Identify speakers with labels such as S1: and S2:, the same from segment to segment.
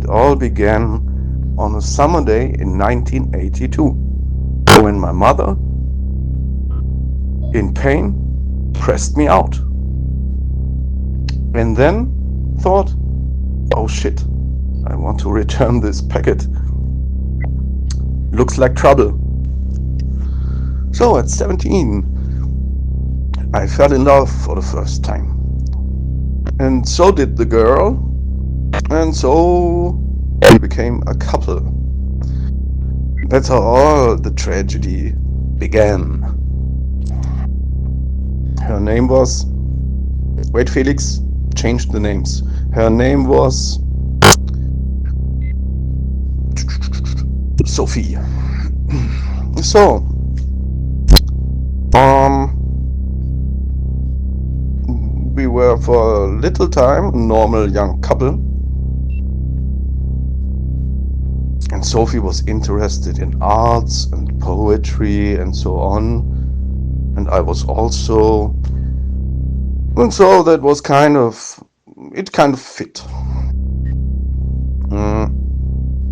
S1: all began on a summer day in 1982, when my mother, in pain, pressed me out. And then thought, oh shit, I want to return this packet. Looks like trouble. So at 17, I fell in love for the first time. And so did the girl. And so we became a couple. That's how all the tragedy began. Her name was... Wait, Felix, changed the names. Her name was... Sophie. So... we were for a little time a normal young couple. And Sophie was interested in arts and poetry and so on. And I was also. And so that was it kind of fit.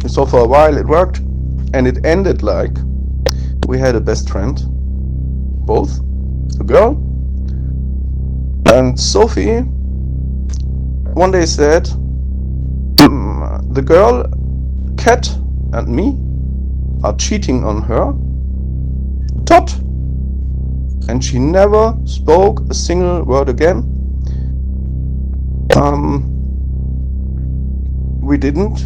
S1: So for a while it worked. And it ended like we had a best friend. Both. A girl. And Sophie one day said, the girl, Cat, and me are cheating on her. Dot. And she never spoke a single word again. We didn't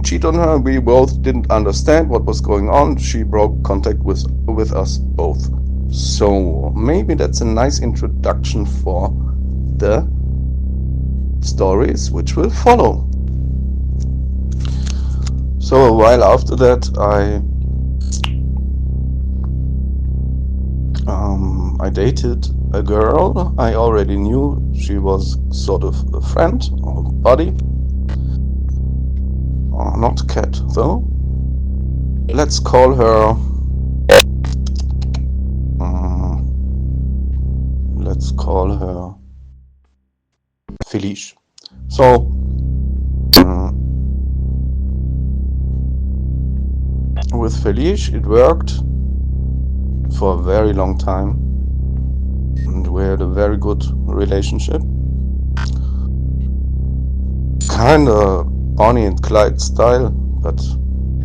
S1: cheat on her. We both didn't understand what was going on. She broke contact with us both. So maybe that's a nice introduction for the stories which will follow. So a while after that, I dated a girl. I already knew she was sort of a friend or buddy. Not a cat though. Let's call her. Let's call her Felix. So. With Felix, it worked for a very long time, and we had a very good relationship. Kinda Bonnie and Clyde style, but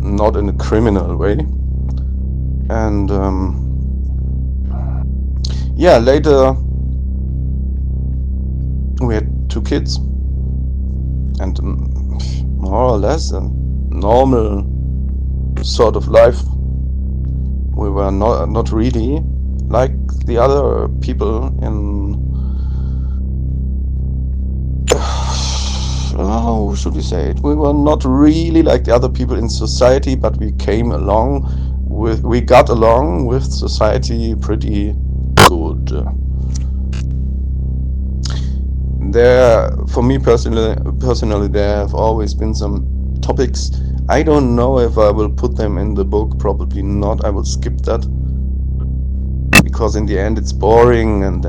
S1: not in a criminal way. And later we had 2 kids, and more or less a normal sort of life. We were not really like the other people in how should we say it? We were not really like the other people in society, but we got along with society pretty good. There, for me personally, there have always been some topics. I don't know if I will put them in the book, probably not. I will skip that, because in the end it's boring, and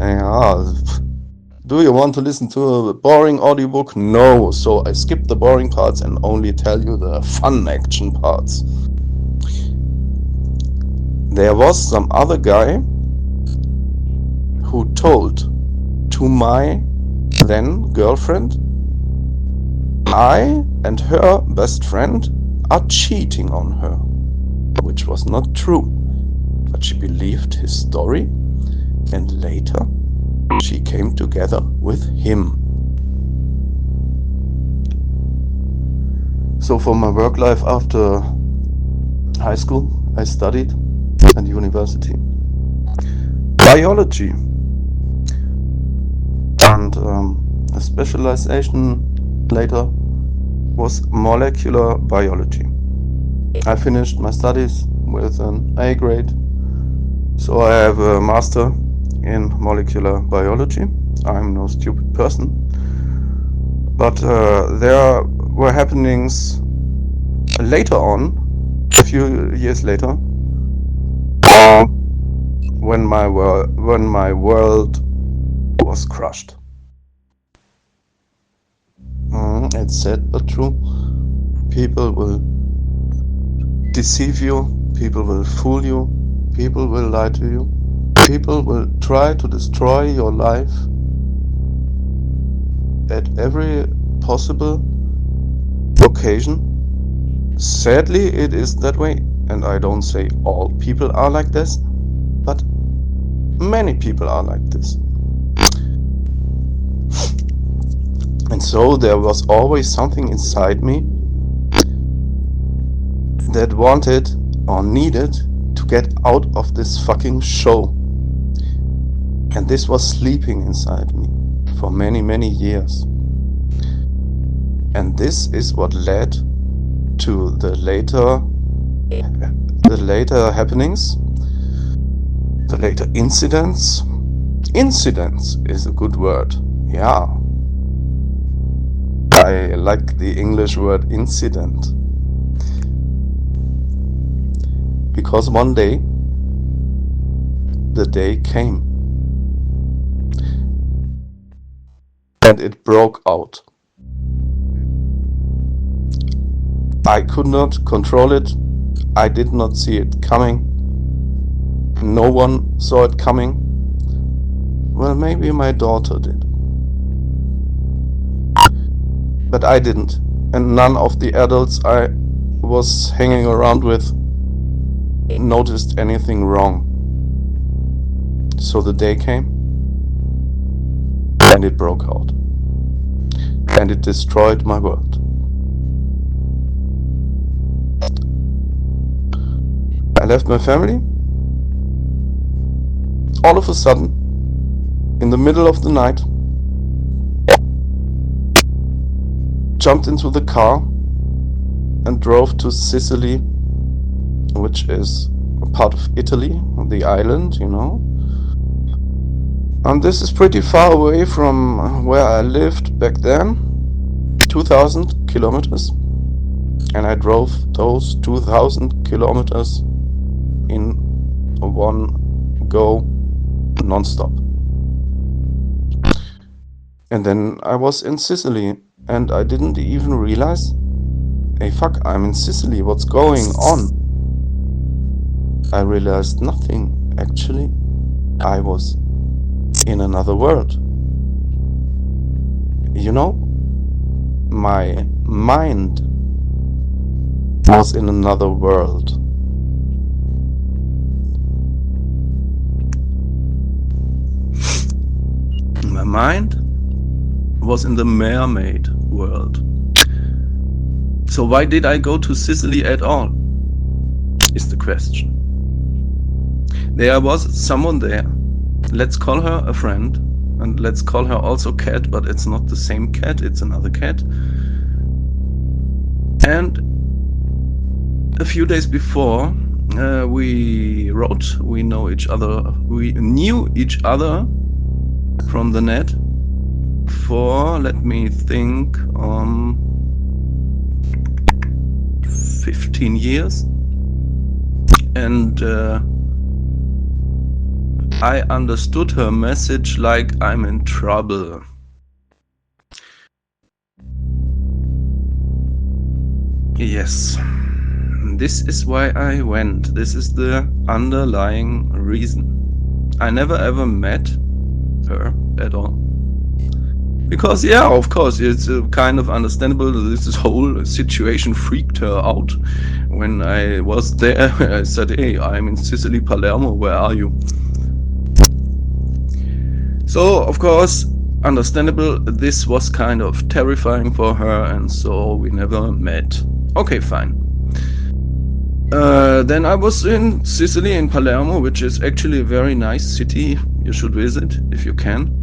S1: do you want to listen to a boring audiobook? No, so I skip the boring parts and only tell you the fun action parts. There was some other guy who told to my then girlfriend, I and her best friend are cheating on her, which was not true, but she believed his story, and later she came together with him. So for my work life after high school, I studied at university biology, and a specialization later was molecular biology. I finished my studies with an A grade, so I have a master in molecular biology. I'm no stupid person, but there were happenings later on, a few years later, when my world was crushed. It's sad but true. People will deceive you, people will fool you, people will lie to you, people will try to destroy your life at every possible occasion. Sadly, it is that way, and I don't say all people are like this, but many people are like this. And so there was always something inside me that wanted or needed to get out of this fucking show. And this was sleeping inside me for many, many years. And this is what led to the later happenings, the later incidents. Incidents is a good word. Yeah. I like the English word incident. Because one day, the day came. And it broke out. I could not control it. I did not see it coming. No one saw it coming. Well, maybe my daughter did. But I didn't. And none of the adults I was hanging around with noticed anything wrong. So the day came. And it broke out. And it destroyed my world. I left my family. All of a sudden, in the middle of the night, jumped into the car and drove to Sicily, which is a part of Italy, the island, you know. And this is pretty far away from where I lived back then, 2,000 kilometers. And I drove those 2,000 kilometers in one go, non-stop. And then I was in Sicily, and I didn't even realize, hey fuck, I'm in Sicily, what's going on? I realized nothing, actually. I was in another world. You know, my mind was in another world. My mind was in the mermaid world. So why did I go to Sicily at all? Is the question. There was someone there. Let's call her a friend. And let's call her also Cat, but it's not the same cat, it's another cat. And a few days before we wrote, we knew each other from the net for, let me think, 15 years. And I understood her message like I'm in trouble. Yes, this is why I went. This is the underlying reason. I never ever met her at all. Because, yeah, of course, it's kind of understandable. This whole situation freaked her out. When I was there, I said, hey, I'm in Sicily, Palermo, where are you? So, of course, understandable, this was kind of terrifying for her, and so we never met. Okay, fine. Then I was in Sicily, in Palermo, which is actually a very nice city. You should visit if you can.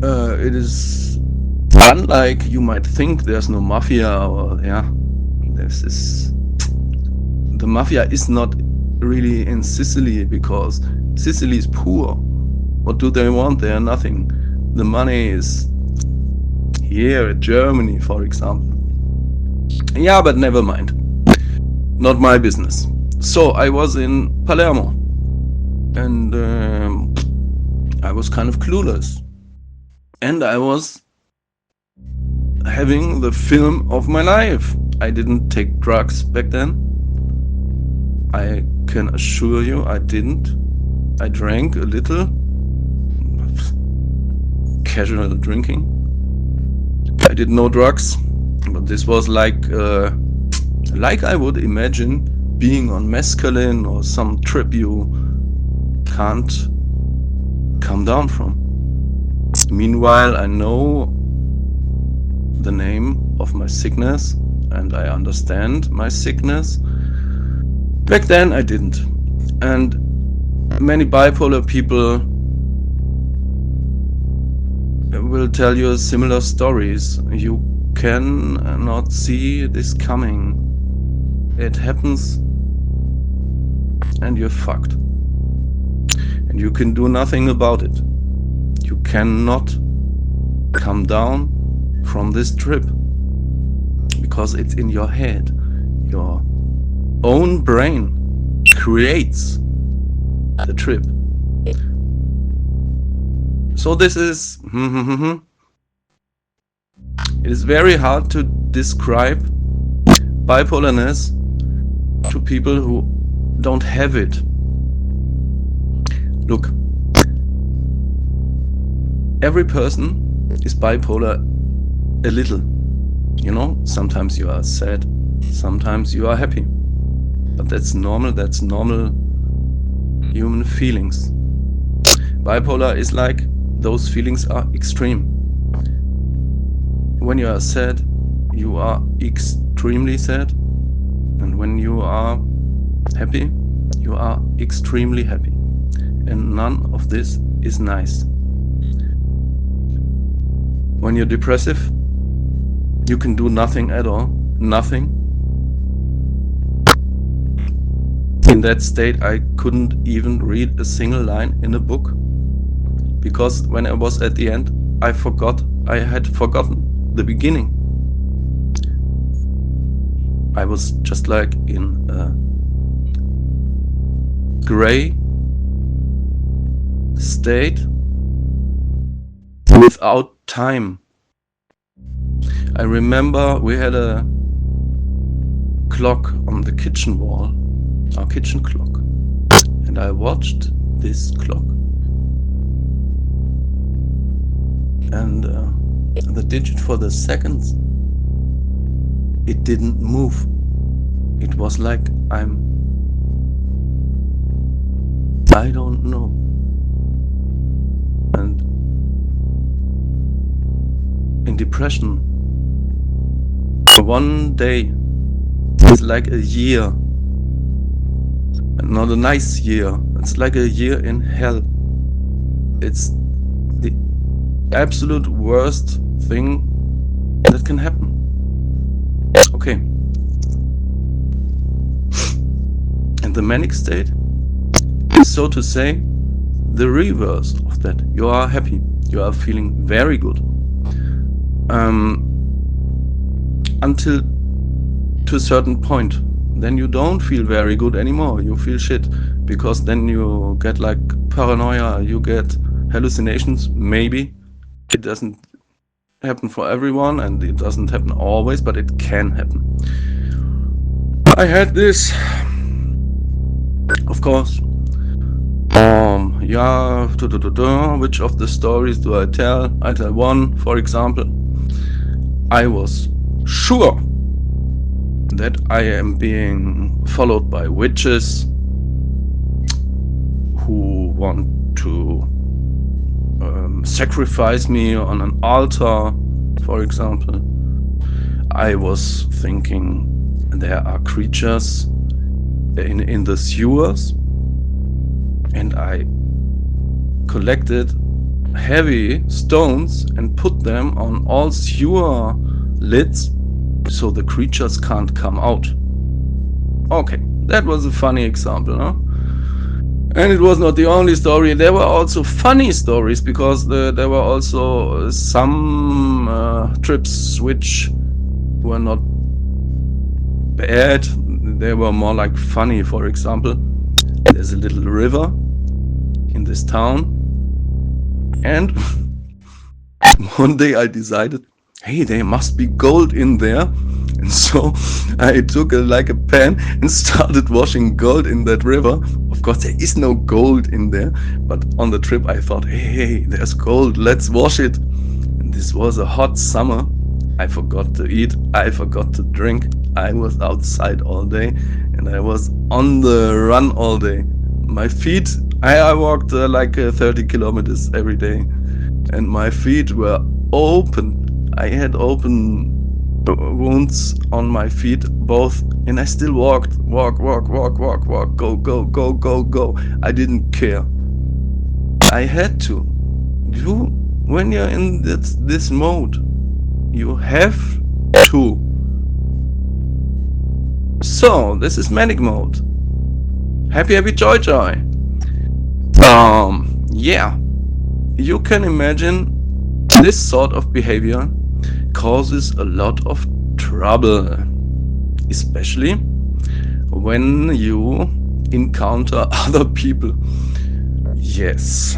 S1: It is unlike you might think. There's no mafia, or the mafia is not really in Sicily, because Sicily is poor. What do they want? They are nothing. The money is here in Germany, for example. Yeah, but never mind. Not my business. So I was in Palermo, and I was kind of clueless. And I was having the film of my life. I didn't take drugs back then. I can assure you I didn't. I drank a little, casual drinking. I did no drugs, but this was like I would imagine being on mescaline or some trip you can't come down from. Meanwhile, I know the name of my sickness and I understand my sickness. Back then I didn't. And many bipolar people will tell you similar stories. You cannot see this coming. It happens and you're fucked. And you can do nothing about it. You cannot come down from this trip because it's in your head. Your own brain creates the trip. So this is it is very hard to describe bipolarness to people who don't have it. Look, every person is bipolar a little. You know, sometimes you are sad, sometimes you are happy. But that's normal human feelings. Bipolar is like those feelings are extreme. When you are sad, you are extremely sad. And when you are happy, you are extremely happy. And none of this is nice. When you're depressive, you can do nothing at all. Nothing. In that state, I couldn't even read a single line in a book. Because when I was at the end, I had forgotten the beginning. I was just like in a gray state without time. I remember we had a clock on the kitchen wall, our kitchen clock, and I watched this clock. And the digit for the seconds, it didn't move. It was like I don't know. And in depression, one day is like a year. And not a nice year. It's like a year in hell. It's the absolute worst thing that can happen. Okay. And the manic state is, so to say, the reverse of that. You are happy. You are feeling very good. Until to a certain point. Then you don't feel very good anymore. You feel shit. Because then you get like paranoia. You get hallucinations. Maybe. It doesn't happen for everyone and it doesn't happen always, but it can happen. I had this, of course. Which of the stories do I tell? I tell one, for example. I was sure that I am being followed by witches who want to sacrifice me on an altar, for example. I was thinking there are creatures in the sewers, and I collected heavy stones and put them on all sewer lids so the creatures can't come out. Okay, that was a funny example, huh? And it was not the only story. There were also funny stories because there were also some trips which were not bad. They were more like funny. For example, there's a little river in this town, and one day I decided hey, there must be gold in there. And so I took like a pen and started washing gold in that river. Of course, there is no gold in there, but on the trip I thought, hey, there's gold, let's wash it. And this was a hot summer. I forgot to eat, I forgot to drink. I was outside all day and I was on the run all day. My feet, I walked like 30 kilometers every day, and my feet were open. I had open wounds on my feet both, and I still walked, walk, go, go, go, go, go. I didn't care. I had to. When you're in this mode, you have to. So this is manic mode. Happy, happy, joy, joy. Yeah. You can imagine this sort of behavior causes a lot of trouble, especially when you encounter other people. Yes.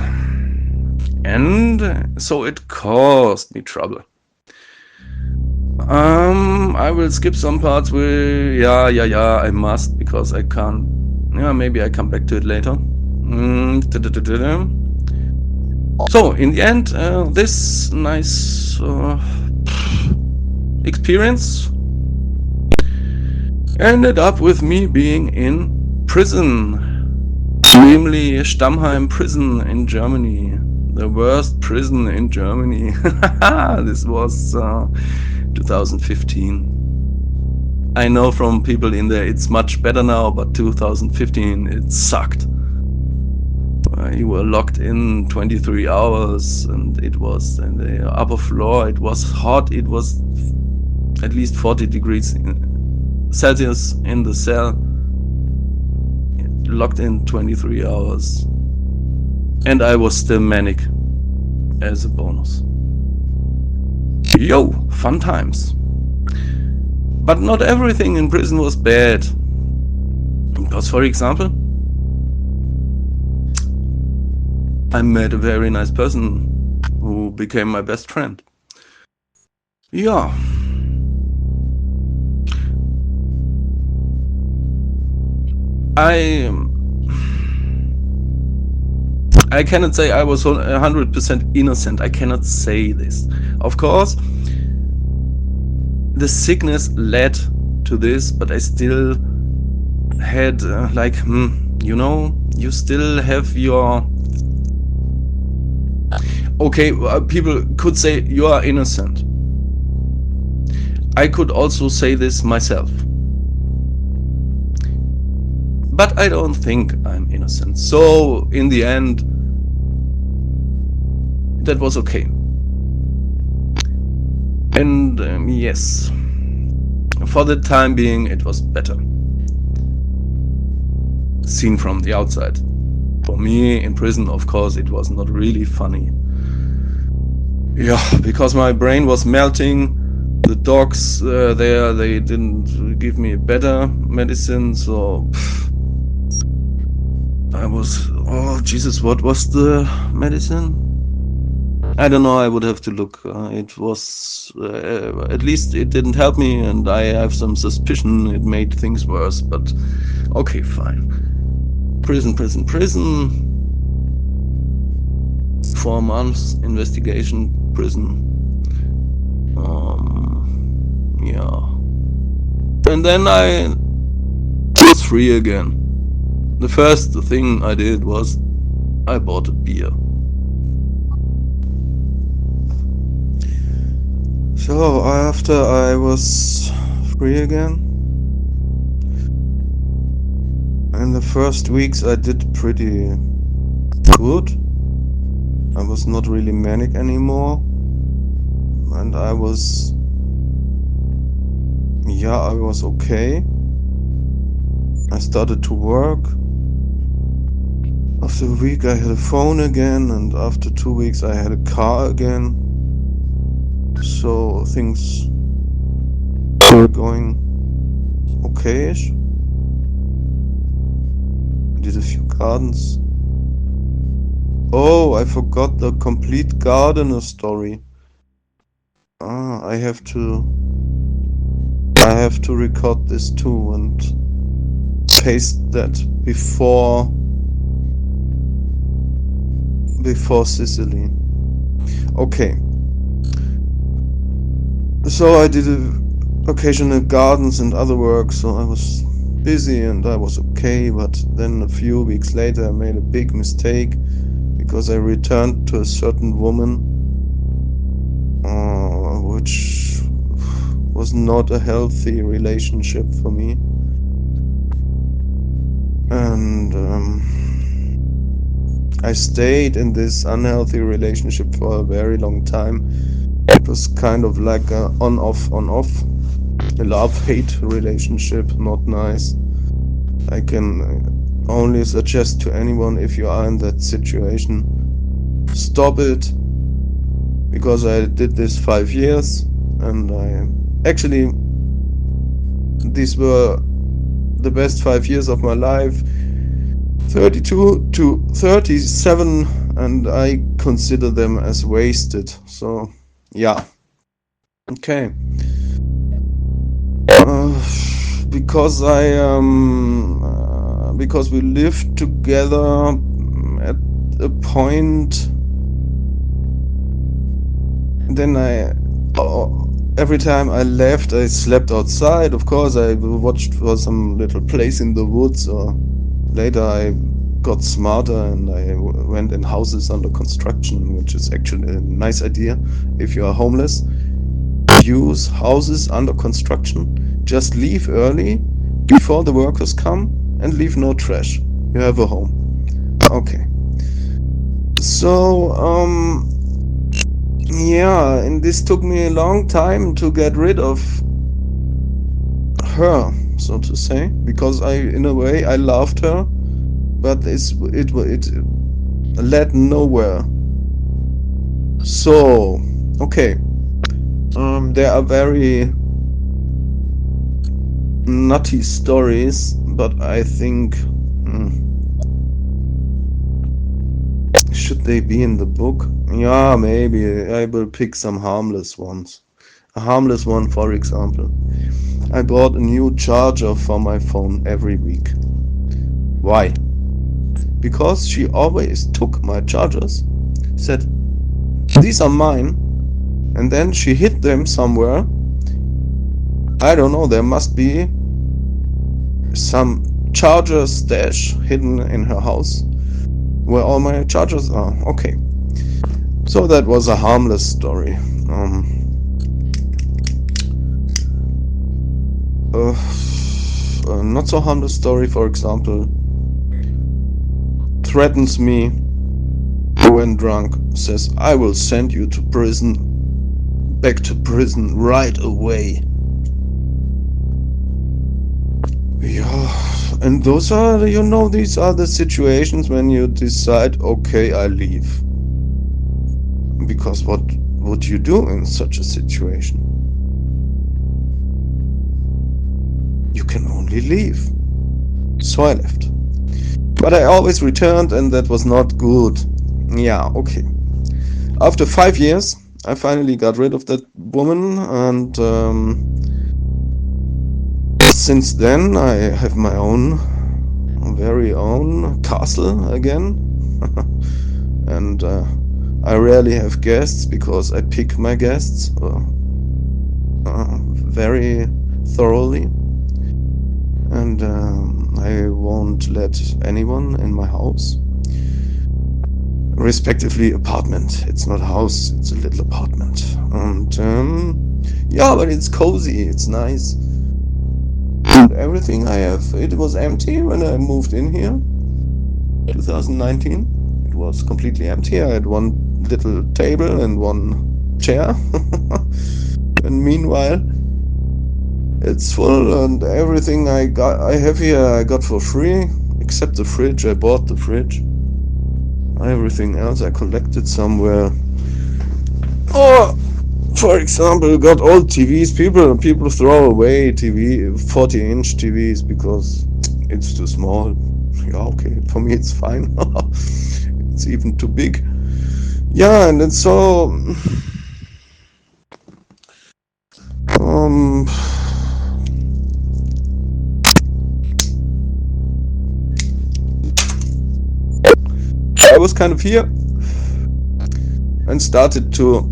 S1: And so it caused me trouble. I will skip some parts with yeah, I must, because I can't. Yeah, maybe I come back to it later. So in the end, this nice experience ended up with me being in prison, namely Stammheim prison in Germany, the worst prison in Germany. This was 2015. I know from people in there it's much better now, but 2015 it sucked. You were locked in 23 hours, and it was in the upper floor. It was hot. It was at least 40 degrees Celsius in the cell. Locked in 23 hours. And I was still manic as a bonus. Yo, fun times. But not everything in prison was bad. Because, for example, I met a very nice person who became my best friend. Yeah. I cannot say I was 100% innocent. I cannot say this. Of course, the sickness led to this, but I still had you still have your... Okay, people could say you are innocent. I could also say this myself. But I don't think I'm innocent. So, in the end, that was okay. And yes, for the time being, it was better. Seen from the outside. For me, in prison, of course, it was not really funny. Yeah, because my brain was melting. The docs there, they didn't give me better medicine, so I was... Oh, Jesus, what was the medicine? I don't know, I would have to look. It was... at least it didn't help me, and I have some suspicion it made things worse, but okay, fine. Prison. 4 months investigation, prison. Yeah. And then I was free again. The first thing I did was I bought a beer. So after I was free again, in the first weeks I did pretty good. I was not really manic anymore, and I was okay. I started to work. After a week I had a phone again, and after 2 weeks I had a car again. So things were going okay-ish. Did a few gardens. Oh, I forgot the complete gardener story. I have to record this too and paste that before Sicily. Okay. So I did occasional gardens and other work, so I was busy and I was okay, but then a few weeks later I made a big mistake because I returned to a certain woman, which was not a healthy relationship for me. And I stayed in this unhealthy relationship for a very long time. It was kind of like a on-off, a love-hate relationship, not nice. I can only suggest to anyone, if you are in that situation, stop it, because I did this 5 years, and these were the best 5 years of my life, 32 to 37, and I consider them as wasted. So yeah, okay. Because because we lived together at a point, then every time I left, I slept outside. Of course, I watched for some little place in the woods, or later I got smarter and I went in houses under construction, which is actually a nice idea. If you are homeless, use houses under construction. Just leave early before the workers come and leave no trash. You have a home. Okay. So, yeah, and this took me a long time to get rid of her, so to say, because in a way, I loved her, but it led nowhere. So, okay, there are very nutty stories, but I think, should they be in the book? Yeah, maybe I will pick some harmless ones. A harmless one, for example. I bought a new charger for my phone every week. Why? Because she always took my chargers, said, "These are mine," and then she hid them somewhere. I don't know, there must be some charger stash hidden in her house where all my chargers are. Okay. So that was a harmless story. A not so harmless story, for example, threatens me when drunk, says, "I will send you to prison, back to prison right away." Yeah, and those are, these are the situations when you decide, okay, I leave. Because what would you do in such a situation? You can only leave. So I left. But I always returned, and that was not good. Yeah, okay. After 5 years, I finally got rid of that woman, and since then I have my very own castle again. And I rarely have guests because I pick my guests very thoroughly, and I won't let anyone in my house, respectively apartment. It's not a house, it's a little apartment. And yeah, but it's cozy, it's nice. And everything I have, it was empty when I moved in here, 2019. It was completely empty. I had one little table and one chair. And meanwhile, it's full, and everything I have here I got for free, except the fridge. I bought the fridge. Everything else I collected somewhere. Or, for example, got old TVs. People throw away 40-inch TVs because it's too small. Yeah, okay, for me it's fine. It's even too big. Yeah, and it's so I was kind of here and started to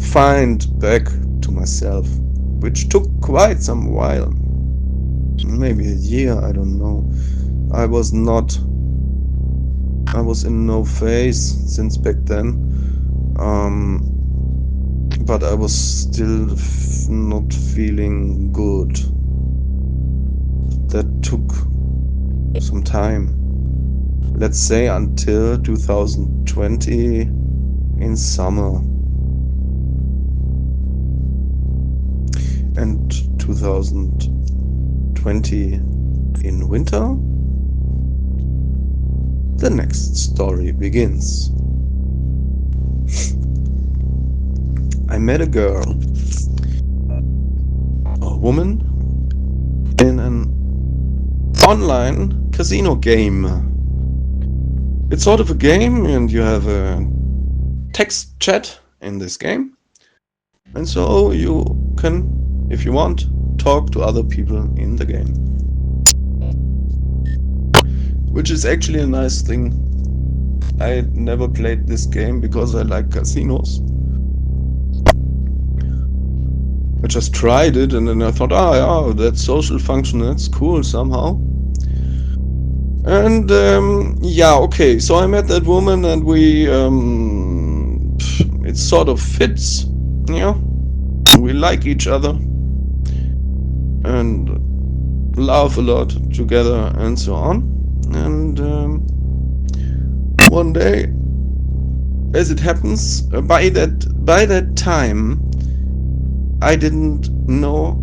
S1: find back to myself, which took quite some while, maybe a year, I don't know. I was in no phase since back then, but I was still not feeling good. That took some time, let's say until 2020 in summer and 2020 in winter. The next story begins. I met a girl, a woman, in an online casino game. It's sort of a game, and you have a text chat in this game, and so you can, if you want, talk to other people in the game, which is actually a nice thing. I never played this game because I like casinos. I just tried it, and then I thought, yeah, that social function, that's cool somehow. And yeah, okay, so I met that woman, and we it sort of fits, yeah. We like each other and laugh a lot together and so on. And one day, as it happens, by that time, I didn't know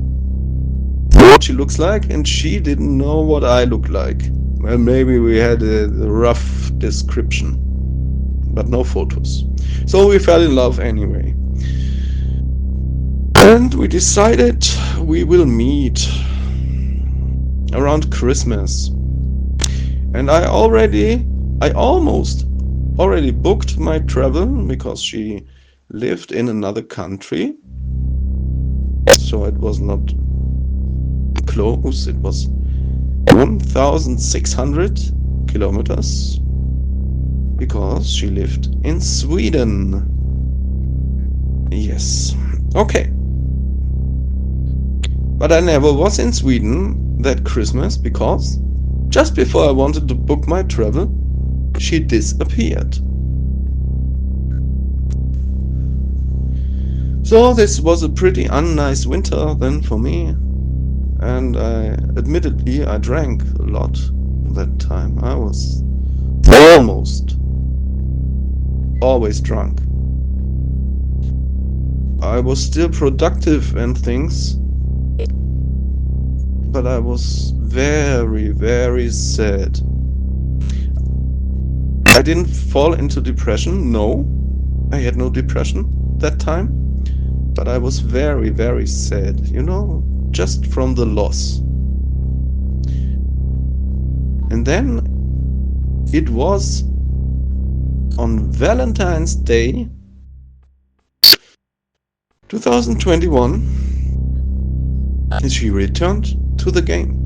S1: what she looks like, and she didn't know what I look like. Well, maybe we had a rough description, but no photos. So we fell in love anyway. And we decided we will meet around Christmas. And I almost already booked my travel because she lived in another country. So it was not close, it was 1,600 kilometers because she lived in Sweden. Yes, okay. But I never was in Sweden that Christmas because just before I wanted to book my travel, she disappeared. So this was a pretty unnice winter then for me, and admittedly I drank a lot that time. I was almost always drunk. I was still productive and things, but I was very, very sad. I didn't fall into depression, no. I had no depression that time. But I was very, very sad, you know, just from the loss. And then it was on Valentine's Day 2021 and she returned to the game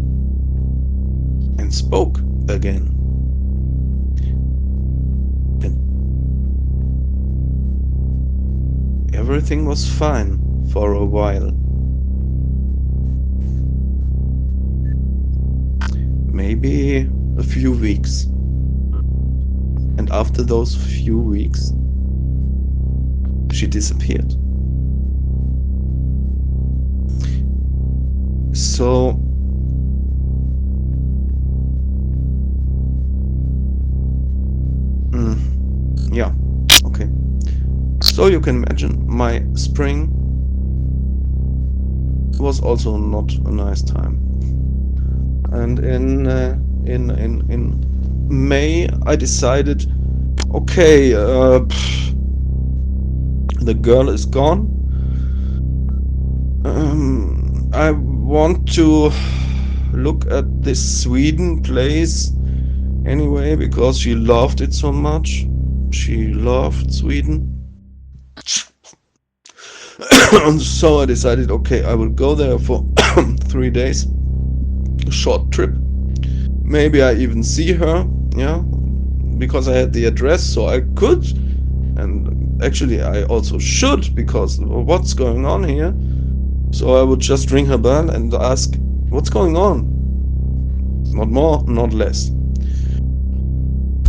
S1: and spoke again. Everything was fine for a while. Maybe a few weeks. And after those few weeks, she disappeared. So yeah, okay. So you can imagine my spring was also not a nice time. And in May I decided, okay, the girl is gone. I want to look at this Sweden place anyway because she loved it so much. She loved Sweden. So I decided, okay, I will go there for 3 days, a short trip. Maybe I even see her, yeah, because I had the address, so I could, and actually I also should, because what's going on here? So I would just ring her bell and ask, what's going on? Not more, not less.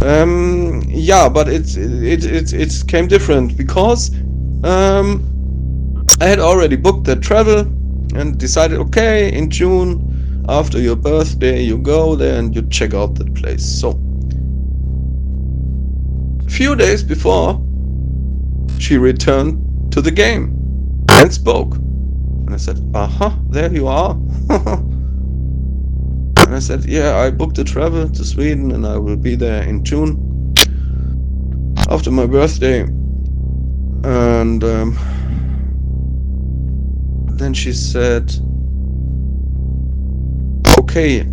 S1: Yeah, but it came different because I had already booked that travel and decided, okay, in June, after your birthday, you go there and you check out that place. So, a few days before, she returned to the game and spoke. And I said, there you are. And I said, yeah, I booked a travel to Sweden and I will be there in June after my birthday. And then she said, okay,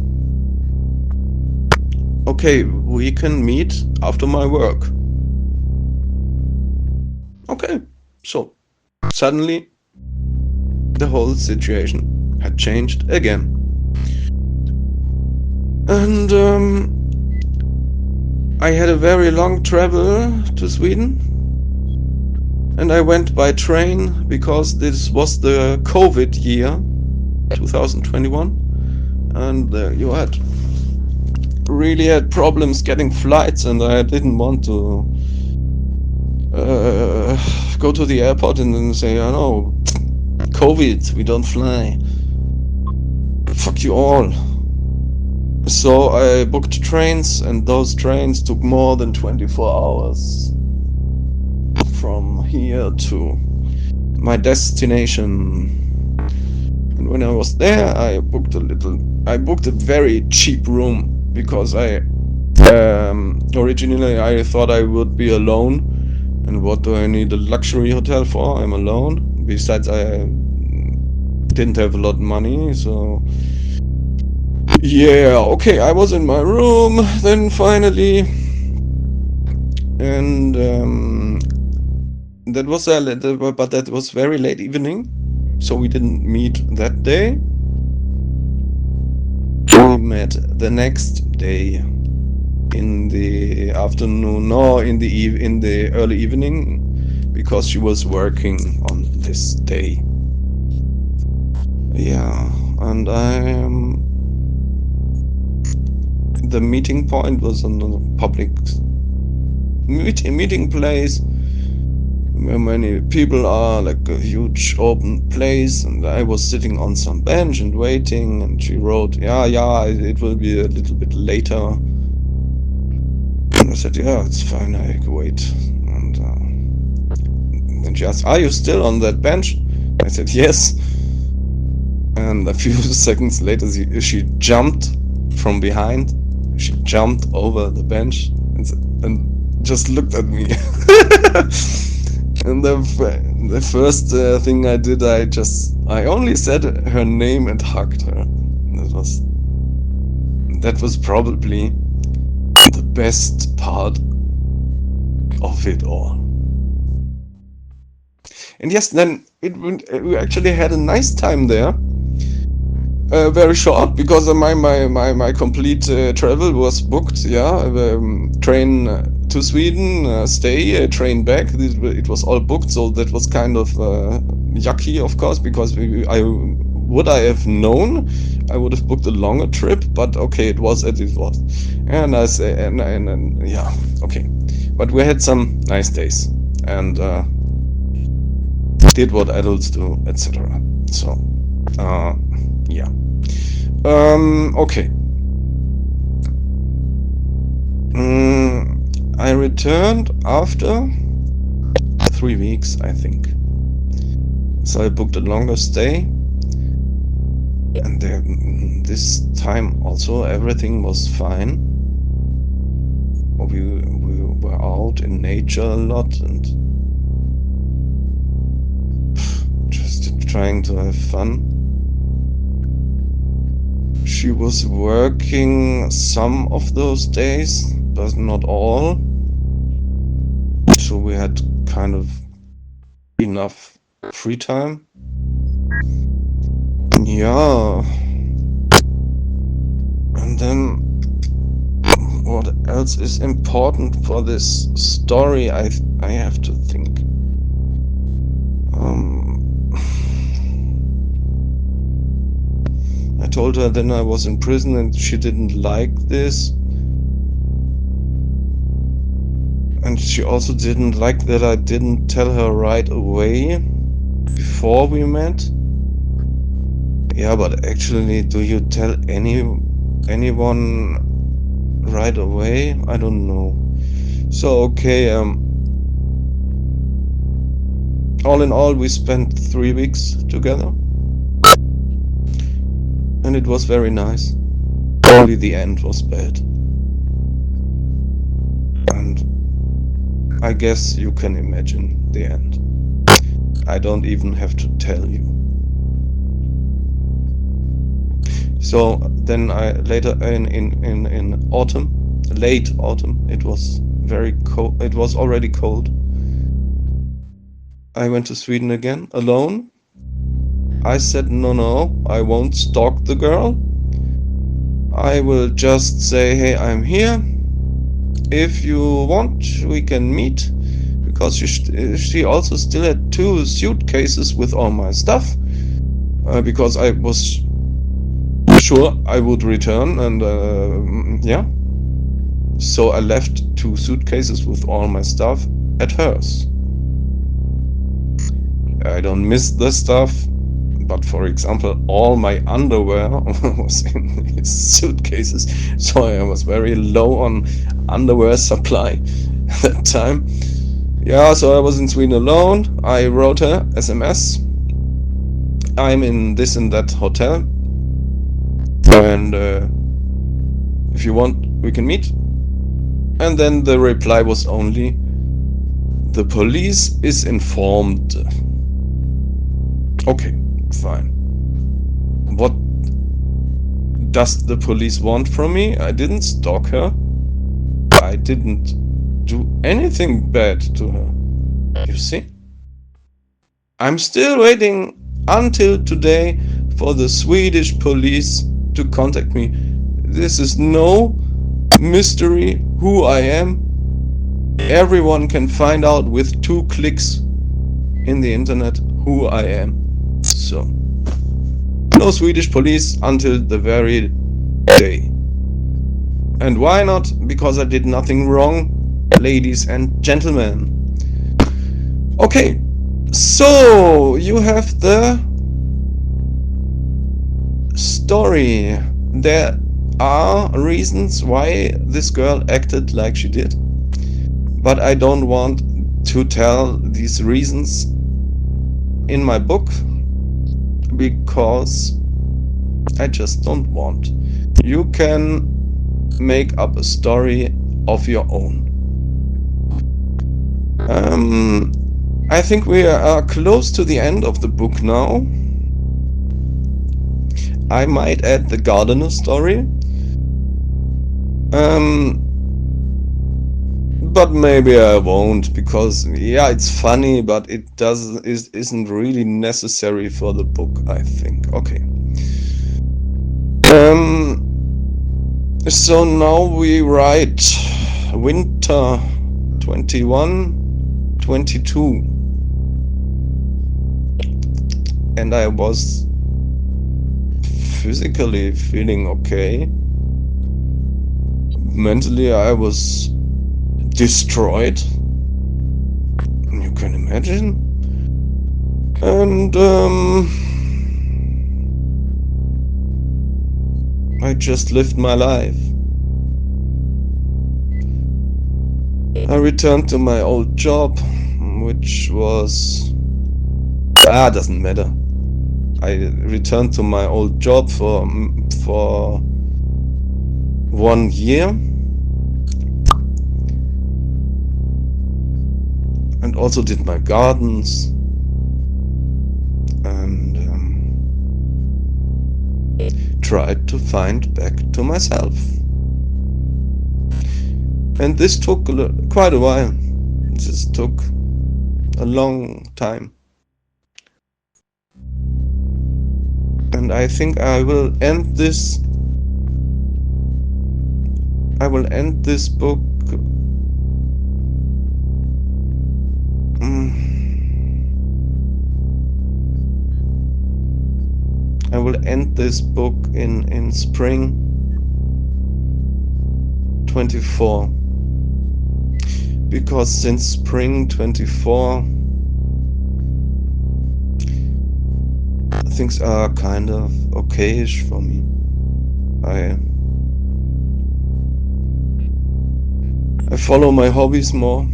S1: we can meet after my work. Okay, so suddenly the whole situation had changed again. And I had a very long travel to Sweden. And I went by train because this was the COVID year, 2021. And you really had problems getting flights, and I didn't want to go to the airport and then say, oh no, COVID, we don't fly. Fuck you all. So I booked trains, and those trains took more than 24 hours from here to my destination. And when I was there, I booked a very cheap room because I originally I thought I would be alone, and what do I need a luxury hotel for? I'm alone. Besides, I didn't have a lot of money, so yeah, okay, I was in my room then finally, and that was very late evening, so we didn't meet that day. We met the next day in the afternoon, no, in the early evening, because she was working on this day. Yeah, and the meeting point was on a public meeting place where many people are, like a huge open place, and I was sitting on some bench and waiting, and she wrote, yeah, it will be a little bit later. And I said, yeah, it's fine, I can wait. And then she asked, are you still on that bench? I said, yes. And a few seconds later, she jumped from behind. She jumped over the bench and just looked at me. And the first thing I did, I only said her name and hugged her. That was probably the best part of it all. And yes, then we actually had a nice time there. Very short, because my complete travel was booked. Yeah, train to Sweden, stay, train back. It was all booked, so that was kind of yucky, of course, because would I have known, I would have booked a longer trip. But okay, it was as it was, and I say, and yeah, okay. But we had some nice days and did what adults do, etc. So. Yeah. Okay. I returned after 3 weeks, I think. So I booked a longer stay. And this time also everything was fine. We were out in nature a lot and just trying to have fun. She was working some of those days, but not all. So we had kind of enough free time. Yeah. And then what else is important for this story? I have to think. I told her then I was in prison and she didn't like this. And she also didn't like that I didn't tell her right away before we met. Yeah, but actually, do you tell anyone right away? I don't know. So okay, all in all, we spent 3 weeks together. And it was very nice. Only the end was bad. And I guess you can imagine the end. I don't even have to tell you. So then I later in autumn, late autumn, it was very cold. It was already cold. I went to Sweden again alone. I said no, I won't stalk the girl. I will just say, hey, I'm here. If you want, we can meet. Because she also still had 2 suitcases with all my stuff. Because I was sure I would return, and yeah. So I left 2 suitcases with all my stuff at hers. I don't miss the stuff, but for example, all my underwear was in his suitcases, so I was very low on underwear supply at that time. Yeah, so I was in Sweden alone. I wrote her SMS. I'm in this and that hotel, and if you want, we can meet. And then the reply was only, the police is informed. Okay, fine. What does the police want from me? I didn't stalk her. I didn't do anything bad to her. You see? I'm still waiting until today for the Swedish police to contact me. This is no mystery who I am. Everyone can find out with 2 clicks in the internet who I am. So, no Swedish police until the very day. And why not? Because I did nothing wrong, ladies and gentlemen. Okay, so you have the story. There are reasons why this girl acted like she did, but I don't want to tell these reasons in my book because I just don't want. You can make up a story of your own. I think we are close to the end of the book now. I might add the gardener story. But maybe I won't, because yeah, it's funny, but it isn't really necessary for the book, I think. Okay. So now we write winter 21-22, and I was physically feeling okay. Mentally I was destroyed, you can imagine, and I just lived my life. I returned to my old job, which was doesn't matter. I returned to my old job for 1 year, and also did my gardens, and tried to find back to myself. And this took quite a while. This took a long time. And I think I will end this book I will end this book in spring 24, because since spring 24 things are kind of okayish for me. I follow my hobbies more,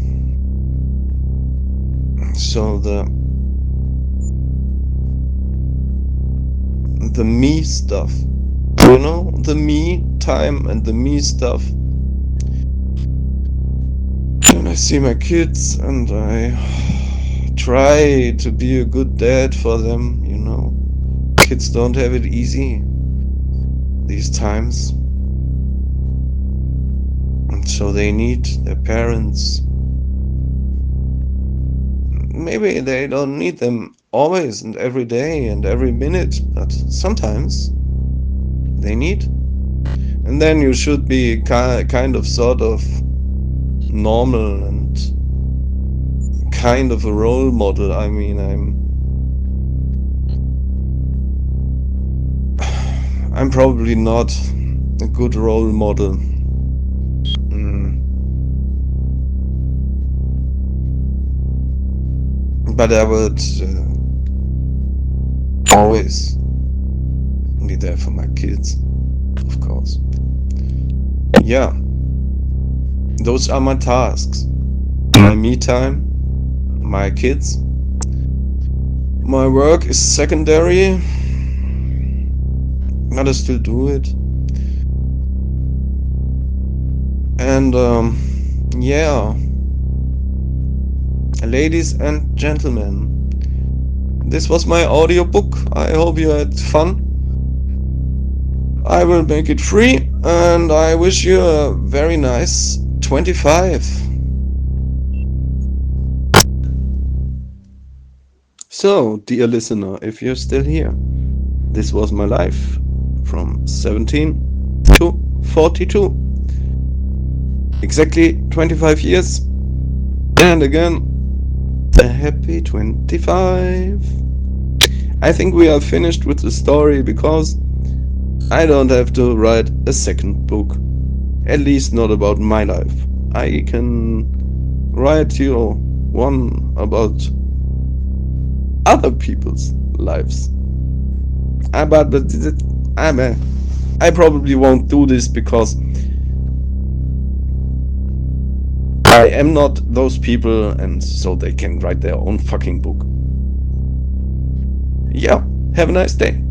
S1: so the me stuff, you know, the me time and the me stuff. And I see my kids and I try to be a good dad for them, you know. Kids don't have it easy these times, and so they need their parents. Maybe they don't need them always and every day and every minute, but sometimes they need. And then you should be kind of sort of normal and kind of a role model. I mean, I'm probably not a good role model. But I would always be there for my kids, of course. Yeah, those are my tasks. My me time, my kids. My work is secondary, but I still do it. And yeah, ladies and gentlemen, this was my audiobook. I hope you had fun. I will make it free, and I wish you a very nice 25. So, dear listener, if you're still here, this was my life from 17 to 42. Exactly 25 years. And again, a happy 25. I think we are finished with the story, because I don't have to write a second book. At least not about my life. I can write you one about other people's lives. But I probably won't do this, because I am not those people, and so they can write their own fucking book. Yeah, have a nice day.